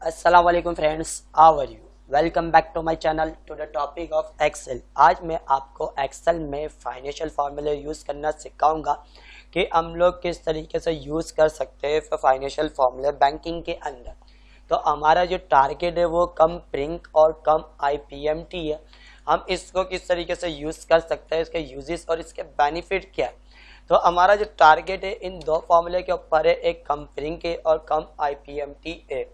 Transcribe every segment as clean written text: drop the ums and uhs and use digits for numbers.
अस्सलाम वालेकुम friends, how are you? Welcome back to my channel to the topic of Excel. आज मैं आपको एक्सेल में फाइनेंशियल फार्मूले यूज़ करना सिखाऊंगा कि हम लोग किस तरीके से यूज़ कर सकते हैं फाइनेंशियल फार्मूले बैंकिंग के अंदर। तो हमारा जो टारगेट है वो कम प्रिंक और कम आईपीएमटी है। हम इसको किस तरीके से यूज़ कर सकते हैं, इसके यूजेस और इसके बेनिफिट क्या है। तो हमारा जो टारगेट है इन दो फार्मूले के ऊपर है, एक कम प्रिंक है और कम आईपीएमटी है।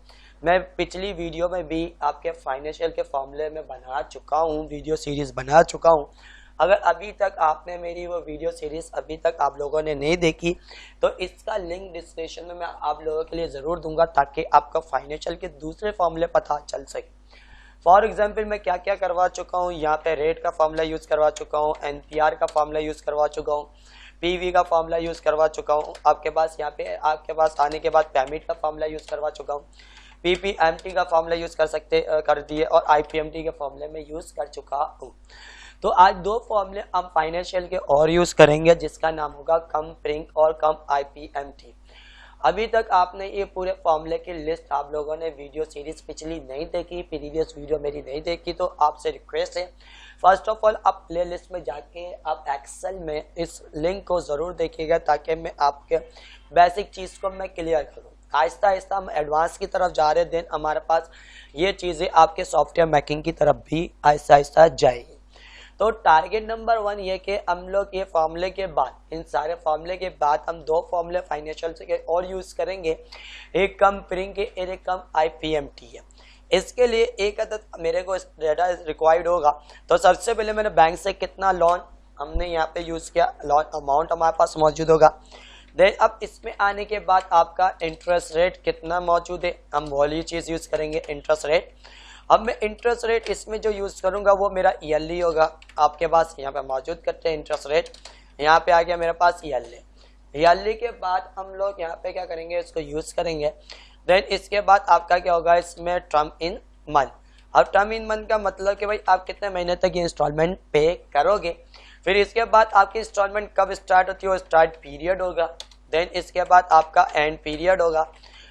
मैं पिछली वीडियो में भी आपके फाइनेंशियल के फॉर्मूले में बना चुका हूँ, वीडियो सीरीज बना चुका हूँ। अगर अभी तक आपने मेरी वो वीडियो सीरीज अभी तक आप लोगों ने नहीं देखी तो इसका लिंक डिस्क्रिप्शन में मैं आप लोगों के लिए ज़रूर दूंगा ताकि आपका फाइनेंशियल के दूसरे फॉर्मूले पता चल सके। फॉर एग्जाम्पल मैं क्या क्या करवा चुका हूँ, यहाँ पे रेट का फॉर्मूला यूज़ करवा चुका हूँ, एनपीआर का फॉर्मूला यूज़ करवा चुका हूँ, पीवी का फॉर्मूला यूज़ करवा चुका हूँ। आपके पास यहाँ पे आपके पास आने के बाद पेमेंट का फॉर्मूला यूज़ करवा चुका हूँ, पीपीएमटी का फॉर्मूला यूज़ कर दिए और आईपीएमटी के फॉर्मूले में यूज़ कर चुका हूँ। तो आज दो फॉर्मूले हम फाइनेंशियल के और यूज़ करेंगे जिसका नाम होगा कम प्रिंक और कम आईपीएमटी। अभी तक आपने ये पूरे फॉर्मूले की लिस्ट आप लोगों ने वीडियो सीरीज पिछली नहीं देखी, प्रीवियस वीडियो मेरी नहीं देखी, तो आपसे रिक्वेस्ट है फर्स्ट ऑफ ऑल आप प्ले लिस्ट में जाके आप एक्सेल में इस लिंक को ज़रूर देखिएगा ताकि मैं आपके बेसिक चीज़ को मैं क्लियर करूँ। आहिस्ता आहिस्ता हम एडवांस की तरफ जा रहे हैं, देन हमारे पास ये चीज़ें आपके सॉफ्टवेयर मेकिंग की तरफ भी आहिस्ता आहिस्ता जाएगी। तो टारगेट नंबर 1 ये कि हम लोग ये फॉर्मूले के बाद, इन सारे फॉर्मूले के बाद हम दो फॉर्मूले फाइनेंशियल से और यूज़ करेंगे, एक कम प्रिंक है और एक कम आईपीएमटी है। इसके लिए एक अदद मेरे को डेटा रिक्वायर्ड होगा। तो सबसे पहले मैंने बैंक से कितना लोन हमने यहाँ पे यूज़ किया, लोन अमाउंट हमारे पास मौजूद होगा। देन अब इसमें आने के बाद आपका इंटरेस्ट रेट कितना मौजूद है, हम वाली चीज़ यूज़ करेंगे इंटरेस्ट रेट। अब मैं इंटरेस्ट रेट इसमें जो यूज़ करूंगा वो मेरा ईयरली होगा। आपके पास यहाँ पे मौजूद करते हैं इंटरेस्ट रेट, यहाँ पे आ गया मेरे पास ईयरली के बाद हम लोग यहाँ पे क्या करेंगे, इसको यूज़ करेंगे। देन इसके बाद आपका क्या होगा, इसमें टर्म इन मंथ। अब टर्म इन मंथ का मतलब कि भाई आप कितने महीने तक ये इंस्टॉलमेंट पे करोगे। फिर इसके बाद आपकी इंस्टॉलमेंट कब स्टार्ट होती है, वो स्टार्ट पीरियड होगा। देन इसके बाद आपका एंड पीरियड होगा।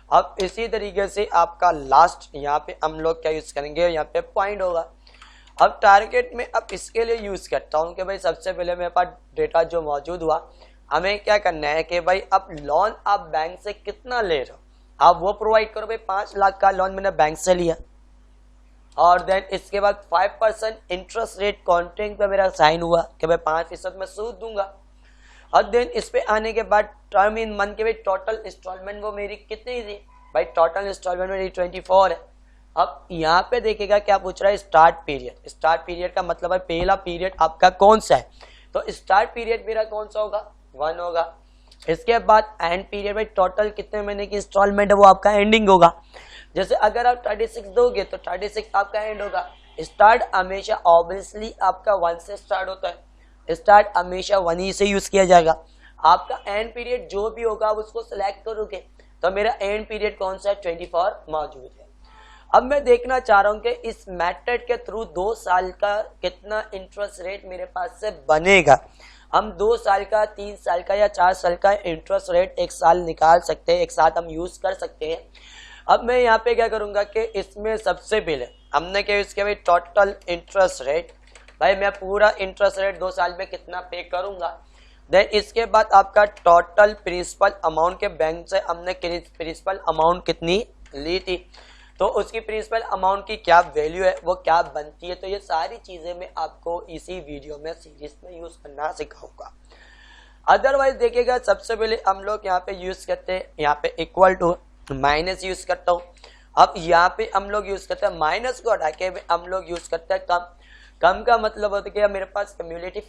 अब इसी तरीके से आपका लास्ट यहाँ पे हम लोग क्या यूज़ करेंगे, यहाँ पे पॉइंट होगा। अब टारगेट में अब इसके लिए यूज़ करता हूँ कि भाई सबसे पहले मेरे पास डेटा जो मौजूद हुआ, हमें क्या करना है कि भाई अब लोन आप बैंक से कितना ले रहे हो आप वो प्रोवाइड करो। भाई 5 लाख का लोन मैंने बैंक से लिया और देन इसके बाद 5% इंटरेस्ट रेट कॉन्ट्रैक्ट पे मेरा साइन हुआ कि भाई 5% में सूद दूंगा। और देन इस पे आने के बाद टर्म इन मंथ के भाई टोटल इंस्टॉलमेंट वो मेरी कितनी थी, भाई टोटल इंस्टॉलमेंट मेरी 24 है। अब यहाँ पे देखिएगा क्या पूछ रहा है, स्टार्ट पीरियड। स्टार्ट पीरियड का मतलब है पहला पीरियड आपका कौन सा है, तो स्टार्ट पीरियड मेरा कौन सा होगा, 1 होगा। इसके बाद एंड पीरियड में टोटल कितने महीने की इंस्टॉलमेंट है वो आपका एंडिंग होगा। जैसे अगर आप 36 दोगे तो 36 आपका एंड होगा। स्टार्ट हमेशा ऑब्वियसली आपका 1 से स्टार्ट होता है, स्टार्ट हमेशा 1 ही से यूज किया जाएगा। आपका एंड पीरियड जो भी होगा आप उसको सिलेक्ट करोगे तो मेरा एंड पीरियड कौन सा है, 24 मौजूद है। अब मैं देखना चाह रहा हूँ कि इस मेथड के थ्रू 2 साल का कितना इंटरेस्ट रेट मेरे पास से बनेगा। हम 2 साल का, 3 साल का या 4 साल का इंटरेस्ट रेट एक साल निकाल सकते हैं, एक साथ हम यूज कर सकते हैं। अब मैं यहाँ पे क्या करूँगा कि इसमें सबसे पहले हमने क्या यूज किया, भाई टोटल इंटरेस्ट रेट। भाई मैं पूरा इंटरेस्ट रेट 2 साल में कितना पे करूंगा। देन इसके बाद आपका टोटल प्रिंसिपल अमाउंट के बैंक से हमने प्रिंसिपल अमाउंट कितनी ली थी, तो उसकी प्रिंसिपल अमाउंट की क्या वैल्यू है, वो क्या बनती है। तो ये सारी चीज़ें मैं आपको इसी वीडियो में सीरीज में यूज़ करना सिखाऊंगा। अदरवाइज देखिएगा सबसे पहले हम लोग यहाँ पे यूज़ करते हैं, यहाँ पे इक्वल टू माइनस यूज़ करता हूँ। अब यहाँ पे हम लोग यूज़ करते हैं माइनस को हटा के हम लोग यूज़ करते हैं कम। कम का मतलब होता है कि मेरे पास क्यूमुलेटिव।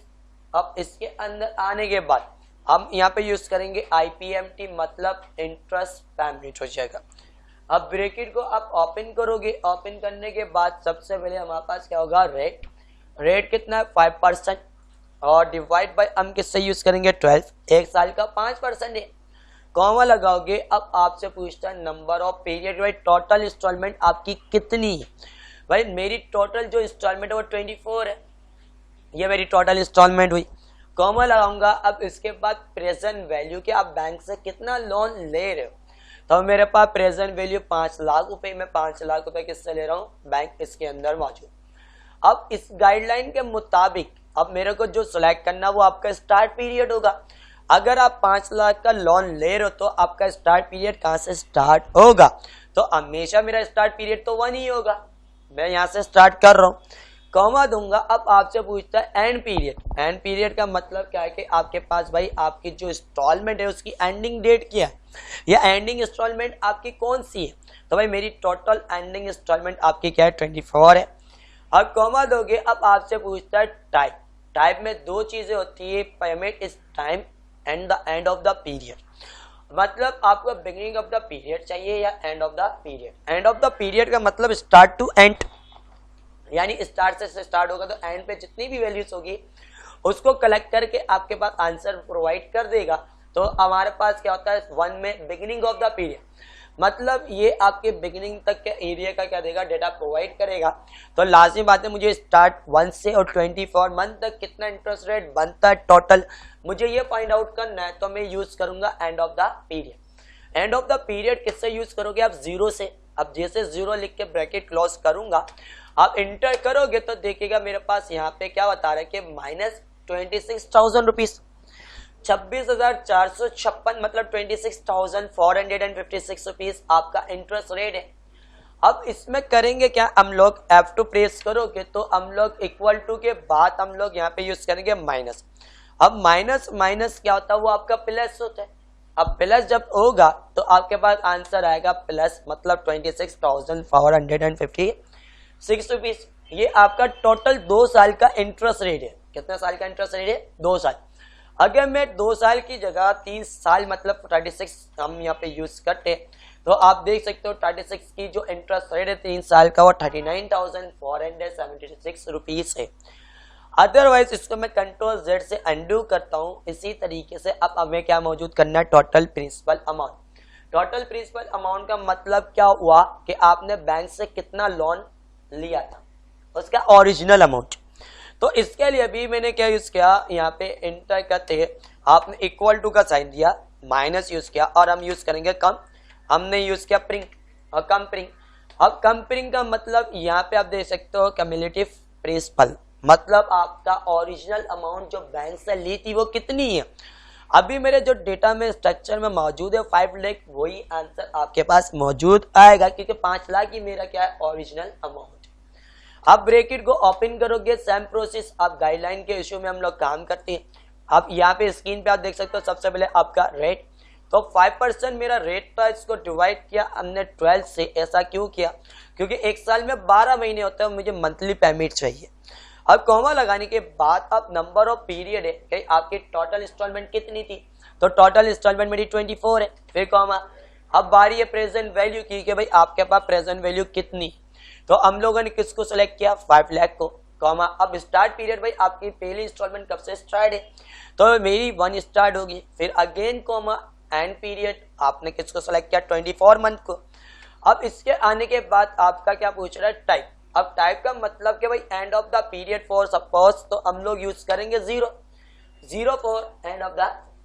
अब इसके अंदर आने के बाद हम यहाँ पे यूज करेंगे आईपीएमटी, मतलब इंटरेस्ट पेमेंट हो जाएगा। अब ब्रैकेट को आप ओपन करोगे, ओपन करने के बाद सबसे पहले हमारे पास क्या होगा, रेट कितना है 5% और डिवाइड बाय हम किससे यूज करेंगे 12, एक साल का 5% है। कॉमा लगाओगे। अब आपसे पूछता है नंबर ऑफ पीरियड, भाई टोटल इंस्टॉलमेंट आपकी कितनी है। भाई मेरी टोटल जो इंस्टॉलमेंट है वो 24 है, ये मेरी टोटल इंस्टॉलमेंट हुई। कॉमा लगाऊंगा। अब इसके बाद प्रेजेंट वैल्यू के आप बैंक से कितना लोन ले रहे हो, तो मेरे पास प्रेजेंट वैल्यू 5 लाख रुपए, मैं 5 लाख रुपए किससे ले रहा हूँ, बैंक इसके अंदर मौजूद। अब इस गाइडलाइन के मुताबिक अब मेरे को जो सिलेक्ट करना वो आपका स्टार्ट पीरियड होगा। अगर आप 5 लाख का लोन ले रहे हो तो आपका स्टार्ट पीरियड कहाँ से स्टार्ट होगा, तो हमेशा मेरा स्टार्ट पीरियड तो 1 ही होगा। मैं यहाँ से स्टार्ट कर रहा हूँ, कॉमा दूंगा। अब आपसे पूछता है एंड पीरियड। एंड पीरियड का मतलब क्या है कि आपके पास भाई आपकी जो इंस्टॉलमेंट है उसकी एंडिंग डेट क्या है, या एंडिंग इंस्टॉलमेंट आपकी कौन सी है। तो भाई मेरी टोटल एंडिंग इंस्टॉलमेंट आपकी क्या है, 24 है। अब कॉमा दोगे। अब आपसे पूछता है टाइप। टाइप में 2 चीजें होती है, payment is time and the end of the period. मतलब आपको बिगिनिंग ऑफ द पीरियड चाहिए या end of the period. End of the period का मतलब स्टार्ट टू एंड, यानी स्टार्ट से स्टार्ट होगा तो एंड पे जितनी भी वैल्यूज होगी उसको कलेक्ट करके आपके पास आंसर प्रोवाइड कर देगा। तो हमारे पास क्या होता है 1 में बिगिनिंग ऑफ द पीरियड, मतलब ये आपके बिगिनिंग तक के एरिया का क्या देगा, डेटा प्रोवाइड करेगा। तो लाजमी बात है मुझे स्टार्ट 1 से और 24 मंथ तक कितना इंटरेस्ट रेट बनता है टोटल, मुझे ये फाइंड आउट करना है। तो मैं यूज करूंगा end of the period. End of the period किससे यूज करोगे आप, 0 से। अब जैसे 0 लिख के ब्रैकेट क्लोज करूंगा, आप इंटर करोगे तो देखिएगा मेरे पास यहाँ पे क्या बता रहा है कि -26,000 रुपीज, 26,456 मतलब 26,456 रुपीज आपका इंटरेस्ट रेट है। अब इसमें करेंगे क्या, हम लोग F2 प्रेस करोगे तो हम लोग इक्वल टू के बाद हम लोग यहाँ पे यूज करेंगे माइनस। अब माइनस माइनस क्या होता है, वो आपका प्लस होता है। अब प्लस जब होगा तो आपके पास आंसर आएगा प्लस, मतलब 26,456 रुपीज। ये आपका टोटल 2 साल का इंटरेस्ट रेट है। कितने साल का इंटरेस्ट रेट है, 2 साल। अगर मैं 2 साल की जगह 3 साल मतलब 36 हम यहाँ पे यूज करते तो आप देख सकते हो 36 की जो इंटरेस्ट रेट है 3 साल का वो 39,476 रुपीज है। अदरवाइज इसको मैं कंट्रोल Z से अंडू करता हूँ। इसी तरीके से अब हमें क्या मौजूद करना है, total principal amount. Total principal amount का मतलब क्या हुआ कि आपने बैंक से कितना लोन लिया था, उसका ओरिजिनल अमाउंट। तो इसके लिए भी मैंने क्या यूज किया, यहाँ पे इंटर करते आपने इक्वल टू का साइन दिया, माइनस यूज किया और हम यूज करेंगे कम। हमने यूज किया प्रिंग और कंपेयरिंग। अब कंपेयरिंग का मतलब यहाँ पे आप देख सकते हो क्यूमुलेटिव प्रिंसिपल, मतलब आपका ओरिजिनल अमाउंट जो बैंक से ली थी वो कितनी है। अभी मेरे जो डेटा में स्ट्रक्चर में मौजूद है 5 लाख, वही आंसर आपके पास मौजूद आएगा क्योंकि 5 लाख ही मेरा क्या है, ओरिजिनल अमाउंट। अब ब्रैकेट को ओपन करोगे, सेम प्रोसेस। आप गाइडलाइन के इश्यू में हम लोग काम करते हैं। अब यहाँ पे स्क्रीन पे आप देख सकते हो सबसे पहले आपका रेट, तो 5% मेरा रेट था, इसको डिवाइड किया हमने 12 से। ऐसा क्यों किया, क्योंकि एक साल में 12 महीने होते हैं, मुझे मंथली पेमेंट चाहिए। अब कॉमा लगाने के बाद अब नंबर ऑफ पीरियड है कि आपकी टोटल इंस्टॉलमेंट कितनी थी, तो टोटल इंस्टॉलमेंट मेरी 24 है। फिर कॉमा, अब बारी है प्रेजेंट वैल्यू की कि भाई आपके पास प्रेजेंट वैल्यू कितनी, तो हम लोगों ने किसको सेलेक्ट किया, 5 लाख को। कॉमा, अब स्टार्ट पीरियड भाई आपकी पहली इंस्टॉलमेंट कब से स्टार्ट है, तो मेरी 1 स्टार्ट होगी। फिर अगेन कॉमा, एंड पीरियड आपने किसको सेलेक्ट किया, 24 मंथ को। अब इसके आने के बाद आपका क्या पूछ रहा है, टाइप। अब टाइप का मतलब कि भाई end of the period for suppose, तो हम लोग यूज करेंगे 0 for end of the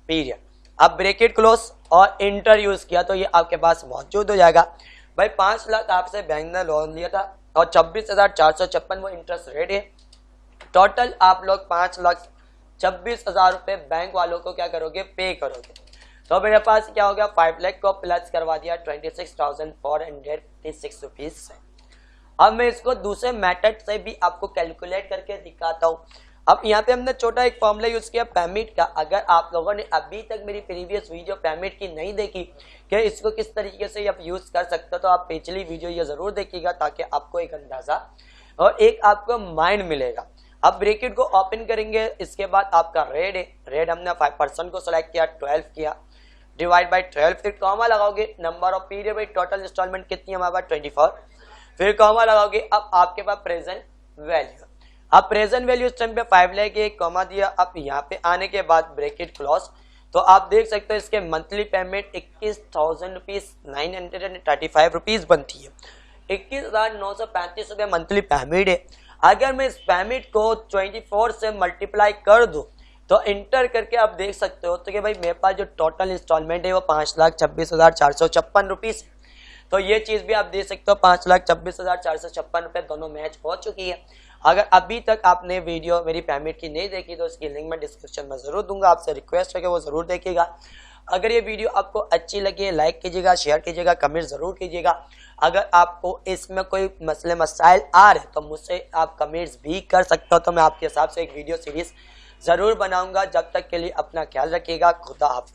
period. अब ब्रैकेट क्लोज और इंटर यूज किया तो ये आपके पास मौजूद हो जाएगा। भाई 5 लाख आपसे बैंक ने लोन लिया था और 26,456 वो इंटरेस्ट रेट है। टोटल आप लोग 5,26,000 रुपए बैंक वालों को क्या करोगे, पे करोगे। तो मेरे पास क्या हो गया, 5 लाख को प्लस करवा दिया 26,456 रुपीज से। अब मैं इसको दूसरे मेथड से भी आपको कैलकुलेट करके दिखाता हूँ। अब यहाँ पे हमने छोटा एक फॉर्मूला यूज किया पेमेंट का। अगर आप लोगों ने अभी तक मेरी प्रीवियस वीडियो पेमेंट की नहीं देखी कि इसको किस तरीके से आप यूज कर सकते हो, तो आप पिछली वीडियो ये जरूर देखिएगा ताकि आपको एक अंदाजा और एक आपको माइंड मिलेगा। अब ब्रैकेट को ओपन करेंगे, इसके बाद आपका रेट है, रेट हमने 5% को सिलेक्ट किया, 12 किया, डिवाइड बाई 12। फिर कॉमा लगाओगे, नंबर ऑफ पीरियड भाई टोटल इंस्टॉलमेंट कितनी हमारे पास 24। फिर कॉमा लगाओगे, अब आपके पास प्रेजेंट वैल्यू। अब प्रेजेंट वैल्यू इस टाइम पे 5 लाख एक कॉमा दिया। अब यहाँ पे आने के बाद ब्रैकेट क्लोज, तो आप देख सकते हो इसके मंथली पेमेंट 21,000 रुपीज 935 रुपीज बनती है। 21,935 रुपये मंथली पेमेंट है। अगर मैं इस पेमेंट को 24 से मल्टीप्लाई कर दूं तो इंटर करके आप देख सकते हो तो कि भाई मेरे पास जो टोटल इंस्टॉलमेंट है वो 5,26,456 रुपीज़। तो ये चीज़ भी आप देख सकते हो, 5,26,456 रुपये दोनों मैच हो चुकी है। अगर अभी तक आपने वीडियो मेरी पेमेंट की नहीं देखी तो इसकी लिंक मैं डिस्क्रिप्शन में ज़रूर दूंगा, आपसे रिक्वेस्ट है कि वो ज़रूर देखिएगा। अगर ये वीडियो आपको अच्छी लगी लाइक कीजिएगा, शेयर कीजिएगा, कमेंट ज़रूर कीजिएगा। अगर आपको इसमें कोई मसले मसाइल आ रहे तो मुझसे आप कमेंट्स भी कर सकते हो, तो मैं आपके हिसाब से एक वीडियो सीरीज़ ज़रूर बनाऊंगा। जब तक के लिए अपना ख्याल रखिएगा। खुदा हाफिज़।